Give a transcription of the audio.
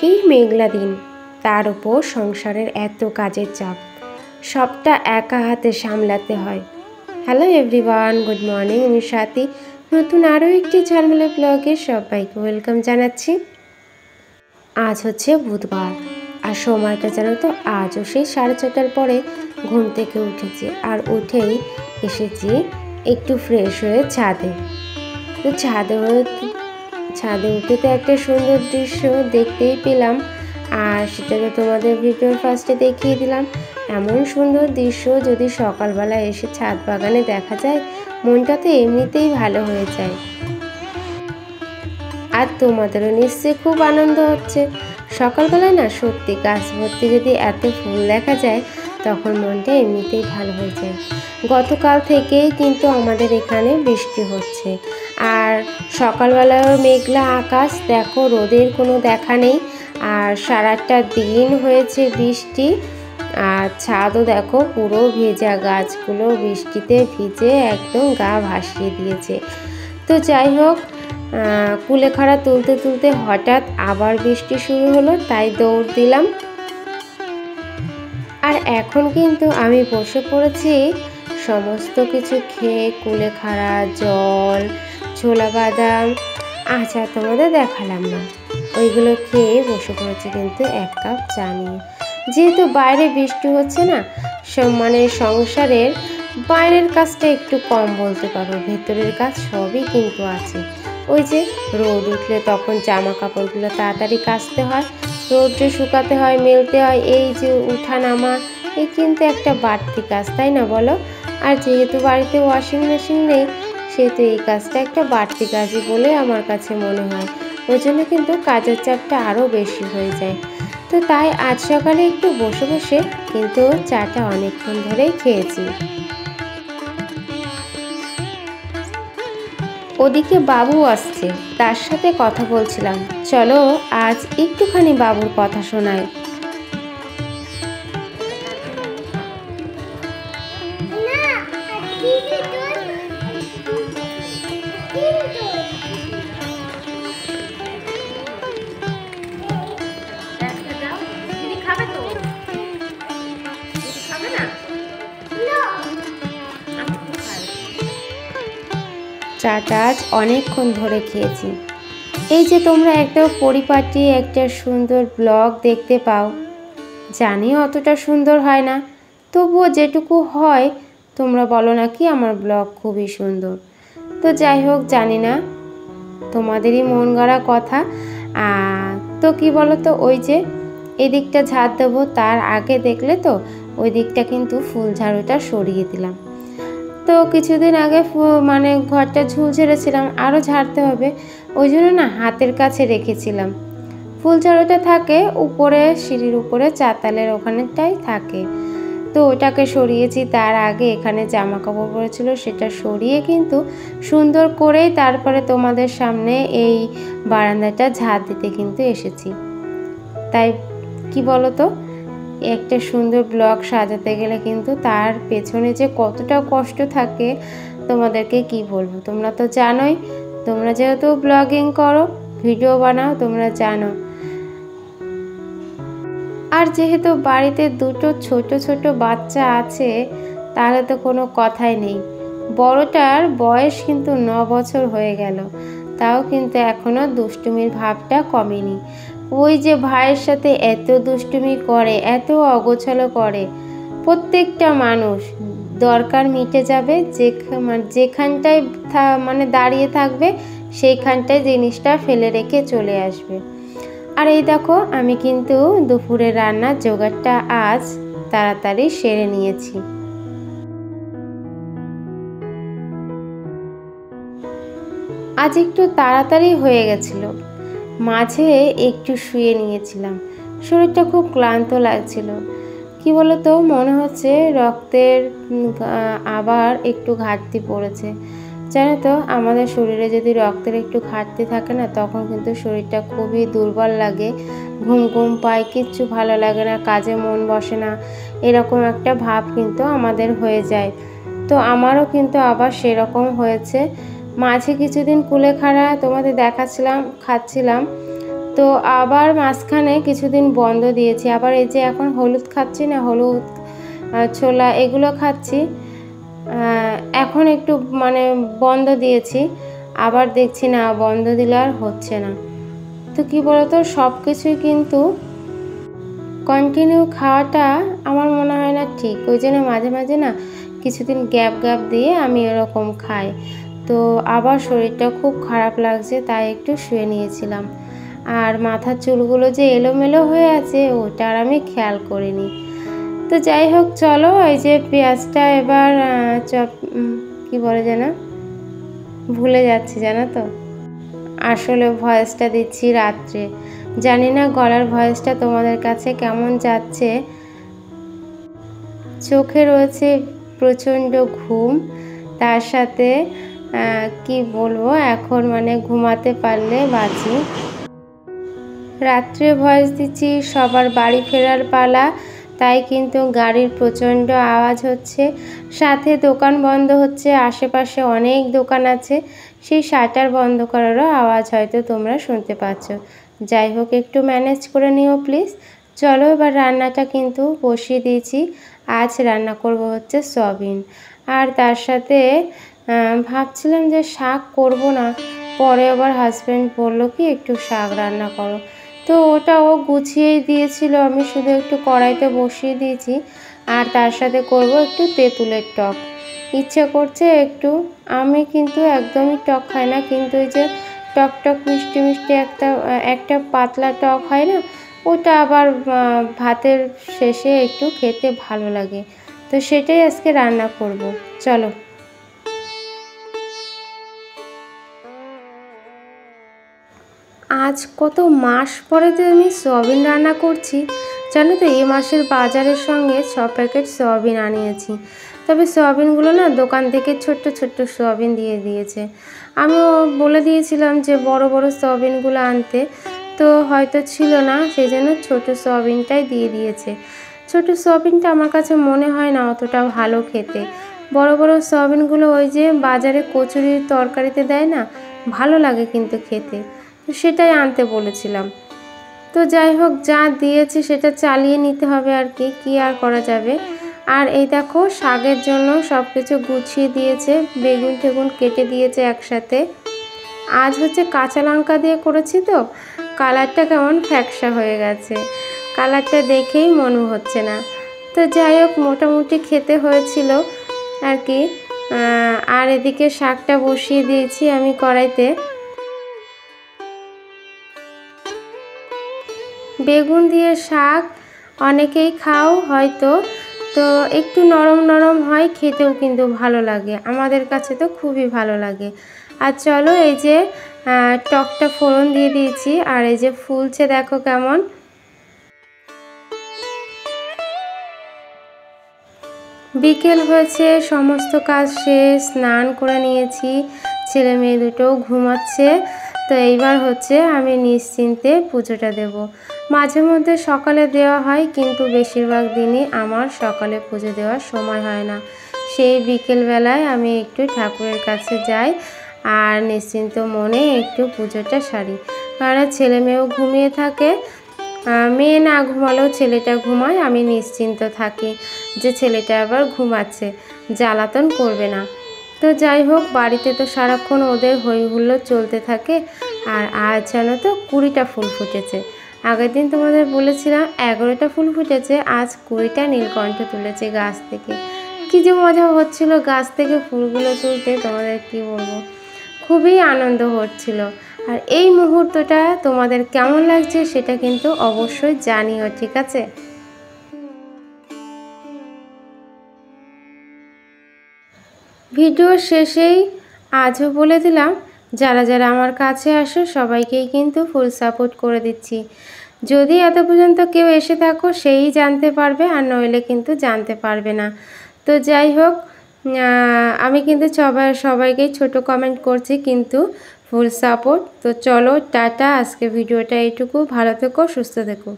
একেই মেঘলা দিন, তার উপর সংসারের এত কাজের চাপ, সবটা একা হাতে সামলাতে হয়। Hello everyone, good morning. আমি স্বাতি, নতুন আরও একটি ঝলমলে ব্লগে সবাইকে ওয়েলকাম জানাচ্ছি। আজ হচ্ছে বুধবার, আর সময়টা জানো তো আজও সেই 6:30টার পরে ঘুম থেকে উঠেছি, আর উঠেই এসেছি একটু ফ্রেশ হয়ে ছাদে। তো ছাদে উঠে তো একটা সুন্দর দৃশ্য দেখতেই পেলাম, আর সেটা তো তোমাদের ভিডিওর ফার্স্টে দেখিয়ে দিলাম। এমন সুন্দর দৃশ্য যদি সকালবেলা এসে ছাদ বাগানে দেখা যায়, মনটা তো এমনিতেই ভালো হয়ে যায়। আর তোমাদেরও নিশ্চয়ই খুব আনন্দ হচ্ছে। সকালবেলায় না সত্যি গাছ ভর্তি যদি এত ফুল দেখা যায়, তখন মনটা এমনিতেই ভালো হয়ে যায়। গতকাল থেকেই কিন্তু আমাদের এখানে বৃষ্টি হচ্ছে, আর সকালবেলায় মেঘলা আকাশ, দেখো রোদের কোনো দেখা নেই, আর সারাটা দিন হয়েছে বৃষ্টি। আর ছাদও দেখো পুরো ভেজা, গাছগুলো বৃষ্টিতে ভিজে একদম গা ভাসিয়ে দিয়েছে। তো যাই হোক, কুলেখাড়া তুলতে তুলতে হঠাৎ আবার বৃষ্টি শুরু হলো, তাই দৌড় দিলাম। আর এখন কিন্তু আমি বসে পড়েছি সমস্ত কিছু খেয়ে, কুলেখাড়া, জল, ছোলা বাদাম, আচ্ছা তোমাদের দেখালাম না, ওইগুলো খেয়ে বসে পড়েছি কিন্তু এক কাপ চা নিয়ে। যেহেতু বাইরে বৃষ্টি হচ্ছে না, মানে সংসারের বাইরের কাজটা একটু কম বলতে পারো, ভেতরের কাজ সবই কিন্তু আছে। ওই যে রোদ উঠলে তখন জামা কাপড়গুলো তাড়াতাড়ি কাচতে হয়, রোদ্রে শুকাতে হয়, মেলতে হয়, এই যে উঠা নামা, এই কিন্তু একটা বাড়তি কাজ, তাই না বলো? আর যেহেতু বাড়িতে ওয়াশিং মেশিন নেই, সেহেতু এই কাজটা একটা বাড়তি কাজই বলে আমার কাছে মনে হয়। ওই জন্য কিন্তু কাজের চাপটা আরও বেশি হয়ে যায়। তো তাই আজ সকালে একটু বসে বসে কিন্তু চাটা অনেকক্ষণ ধরেই খেয়েছি। ওদিকে বাবু আসছে, তার সাথে কথা বলছিলাম। চলো আজ একটুখানি বাবুর কথা শোনাই। চাটা আজ অনেকক্ষণ ধরে খেয়েছি। এই যে তোমরা একটা পরিপাটি একটা সুন্দর ব্লগ দেখতে পাও, জানি অতটা সুন্দর হয় না, তবুও যেটুকু হয় তোমরা বলো নাকি আমার ব্লগ খুবই সুন্দর। তো যাই হোক, জানি না, তোমাদেরই মন গড়া কথা। তো কি বলো তো, ওই যে এদিকটা ঝাড় দেবো, তার আগে দেখলে তো ওই দিকটা কিন্তু ফুল ঝাড়ুটা সরিয়ে দিলাম। তো কিছুদিন আগে মানে ঘরটা ঝুল ঝেড়েছিলাম, আরও ঝাড়তে হবে, ওই জন্য না হাতের কাছে রেখেছিলাম। ফুল ঝাড়ুটা থাকে উপরে, সিঁড়ির উপরে চাতালের ওখানেটাই থাকে, তো ওটাকে সরিয়েছি। তার আগে এখানে জামা কাপড় পরেছিল, সেটা সরিয়ে কিন্তু সুন্দর করেই তারপরে তোমাদের সামনে এই বারান্দাটা ঝাড় দিতে কিন্তু এসেছি। তাই কি বলো তো, একটা সুন্দর ব্লগ সাজাতে গেলে কিন্তু তার পেছনে যে কতটা কষ্ট থাকে তোমাদেরকে কি বলবো, তোমরা তো জানোই। তোমরা যেহেতু ব্লগিং করো, ভিডিও বানাও, তোমরা জানো। আর যেহেতু বাড়িতে দুটো ছোট ছোট বাচ্চা আছে, তাহলে তো কোনো কথাই নেই। বড়টার বয়স কিন্তু 9 বছর হয়ে গেল, তাও কিন্তু এখনও দুষ্টুমির ভাবটা কমেনি। ওই যে ভাইয়ের সাথে এত দুষ্টুমি করে, এত অগোছালো করে। প্রত্যেকটা মানুষ দরকার মিটে যাবে, যেখানটায় মানে দাঁড়িয়ে থাকবে সেইখানটায় জিনিসটা ফেলে রেখে চলে আসবে। আর এই দেখো, আমি কিন্তু দুপুরে রান্নার জোগাড়টা আজ তাড়াতাড়ি সেরে নিয়েছি। আজ একটু তাড়াতাড়ি হয়ে গেছিল, মাঝে একটু শুয়ে নিয়েছিলাম, শরীরটা খুব ক্লান্ত লাগছিল। কি বলতো, মনে হচ্ছে রক্তের আবার একটু ঘাটতি পড়েছে। জানো তো, আমাদের শরীরে যদি রক্তের একটু ঘাটতি থাকে না, তখন কিন্তু শরীরটা খুবই দুর্বল লাগে, ঘুম ঘুম পায়, কিচ্ছু ভালো লাগে না, কাজে মন বসে না, এরকম একটা ভাব কিন্তু আমাদের হয়ে যায়। তো আমারও কিন্তু আবার সেরকম হয়েছে। মাঝে কিছুদিন কুলেখাড়া তোমাদের দেখাচ্ছিলাম, খাচ্ছিলাম, তো আবার মাঝখানে কিছুদিন বন্ধ দিয়েছি। আবার এই যে এখন হলুদ খাচ্ছি না, হলুদ ছোলা এগুলো খাচ্ছি। এখন একটু মানে বন্ধ দিয়েছি, আবার দেখছি না বন্ধ দিলে আর হচ্ছে না। তো কী বলতো, সব কিছুই কিন্তু কন্টিনিউ খাওয়াটা আমার মনে হয় না ঠিক। ওই জন্য মাঝে মাঝে না কিছুদিন গ্যাপ গ্যাপ দিয়ে আমি এরকম খাই। তো আবার শরীরটা খুব খারাপ লাগছে, তাই একটু শুয়ে নিয়েছিলাম। আর মাথার চুলগুলো যে এলোমেলো হয়ে আছে ওটা আর আমি খেয়াল করিনি। তো যাই হোক, চলো এই যে পেঁয়াজটা এবার কি বলে যেন, ভুলে যাচ্ছি জানো তো। আসলে ভয়েসটা দিচ্ছি রাত্রে, জানি না গলার ভয়েসটা তোমাদের কাছে কেমন যাচ্ছে। চোখে রয়েছে প্রচণ্ড ঘুম, তার সাথে কি বলবো, এখন মানে ঘুমাতে পারলে বাঁচি। রাত্রে ভয়েস দিচ্ছি, সবার বাড়ি ফেরার পালা, তাই কিন্তু গাড়ির প্রচণ্ড আওয়াজ হচ্ছে, সাথে দোকান বন্ধ হচ্ছে। আশেপাশে অনেক দোকান আছে, সেই শাটার বন্ধ করারও আওয়াজ হয়তো তোমরা শুনতে পাচ্ছ। যাই হোক, একটু ম্যানেজ করে নিও প্লিজ। চলো এবার রান্নাটা কিন্তু বসিয়ে দিয়েছি। আজ রান্না করব হচ্ছে সয়াবিন, আর তার সাথে ভাবছিলাম যে শাক করব না, পরে আবার হাজব্যান্ড বললো কি একটু শাক রান্না করো, তো ওটা ও গুছিয়েই দিয়েছিল, আমি শুধু একটু কড়াইতে বসিয়ে দিয়েছি। আর তার সাথে করব একটু তেঁতুলের টক, ইচ্ছে করছে একটু। আমি কিন্তু একদমই টক খাই না, কিন্তু ওই যে টক টক মিষ্টি মিষ্টি একটা পাতলা টক হয় না, ওটা আবার ভাতের শেষে একটু খেতে ভালো লাগে। তো সেটাই আজকে রান্না করব, চলো। আজ কত মাস পরে তো আমি সয়াবিন রান্না করছি, জানো তো। এই মাসের বাজারের সঙ্গে 6 প্যাকেট সয়াবিন আনিয়েছি। তবে সয়াবিনগুলো না দোকান থেকে ছোট্ট ছোট্ট সয়াবিন দিয়ে দিয়েছে। আমিও বলে দিয়েছিলাম যে বড় বড় সয়াবিনগুলো আনতে, তো হয়তো ছিল না, সেই জন্য ছোটো সয়াবিনটাই দিয়ে দিয়েছে। ছোটো সয়াবিনটা আমার কাছে মনে হয় না অতটা ভালো খেতে। বড় বড় সয়াবিনগুলো ওই যে বাজারে কচুরির তরকারিতে দেয় না, ভালো লাগে কিন্তু খেতে, তো সেটাই আনতে বলেছিলাম। তো যাই হোক, যা দিয়েছে সেটা চালিয়ে নিতে হবে আর কি আর করা যাবে। আর এই দেখো, শাকের জন্য সব কিছু গুছিয়ে দিয়েছে, বেগুন টেগুন কেটে দিয়েছে একসাথে। আজ হচ্ছে কাঁচা লঙ্কা দিয়ে করেছি, তো কালারটা কেমন ফ্যাকসা হয়ে গেছে, কালারটা দেখেই মনে হচ্ছে না। তো যাই হোক, মোটামুটি খেতে হয়েছিল আর কি। আর এদিকে শাকটা বসিয়ে দিয়েছি আমি কড়াইতে। বেগুন দিয়ে শাক অনেকেই খাও হয়তো, তো একটু নরম নরম হয়, খেতেও কিন্তু ভালো লাগে, আমাদের কাছে তো খুবই ভালো লাগে। আর চলো, এই যে টকটা ফোড়ন দিয়ে দিয়েছি, আর এই যে ফুলছে দেখো কেমন। বিকেল হয়েছে, সমস্ত কাজ শেষ, স্নান করে নিয়েছি, ছেলে মেয়ে দুটোও ঘুমাচ্ছে। তো এইবার হচ্ছে আমি নিশ্চিন্তে পুজোটা দেব। মাঝে মধ্যে সকালে দেওয়া হয়, কিন্তু বেশিরভাগ দিনই আমার সকালে পুজো দেওয়ার সময় হয় না। সেই বিকেলবেলায় আমি একটু ঠাকুরের কাছে যাই আর নিশ্চিন্ত মনে একটু পুজোটা সারি। কারণ ছেলে মেয়েও ঘুমিয়ে থাকে, মেয়ে না ঘুমালেও ছেলেটা ঘুমায়, আমি নিশ্চিন্ত থাকি যে ছেলেটা আবার ঘুমাচ্ছে, জ্বালাতন করবে না। তো যাই হোক, বাড়িতে তো সারাক্ষণ ওদের হই হুল্লোড় চলতে থাকে। আর আজ জানো তো 20টা ফুল ফুটেছে। আগের দিন তোমাদের বলেছিলাম 11টা ফুল ফুটেছে, আজ 20টা নীলকণ্ঠ তুলেছে গাছ থেকে। কী যে মজা হচ্ছিল গাছ থেকে ফুলগুলো তুলতে, তোমাদের কি বলবো, খুবই আনন্দ হচ্ছিল। আর এই মুহূর্তটা তোমাদের কেমন লাগছে সেটা কিন্তু অবশ্যই জানিও, ঠিক আছে। ভিডিও শেষেই আজও বলে দিলাম, যারা যারা আমার কাছে আসো সবাইকেই কিন্তু ফুল সাপোর্ট করে দিচ্ছি। যদি এত পর্যন্ত কেউ এসে থাকো সেই জানতে পারবে, আর নইলে কিন্তু জানতে পারবে না। তো যাই হোক, আমি কিন্তু সবাইকেই ছোট কমেন্ট করছি, কিন্তু ফুল সাপোর্ট। তো চলো টাটা, আজকে ভিডিওটা এইটুকু, ভালো থেকো, সুস্থ থেকো।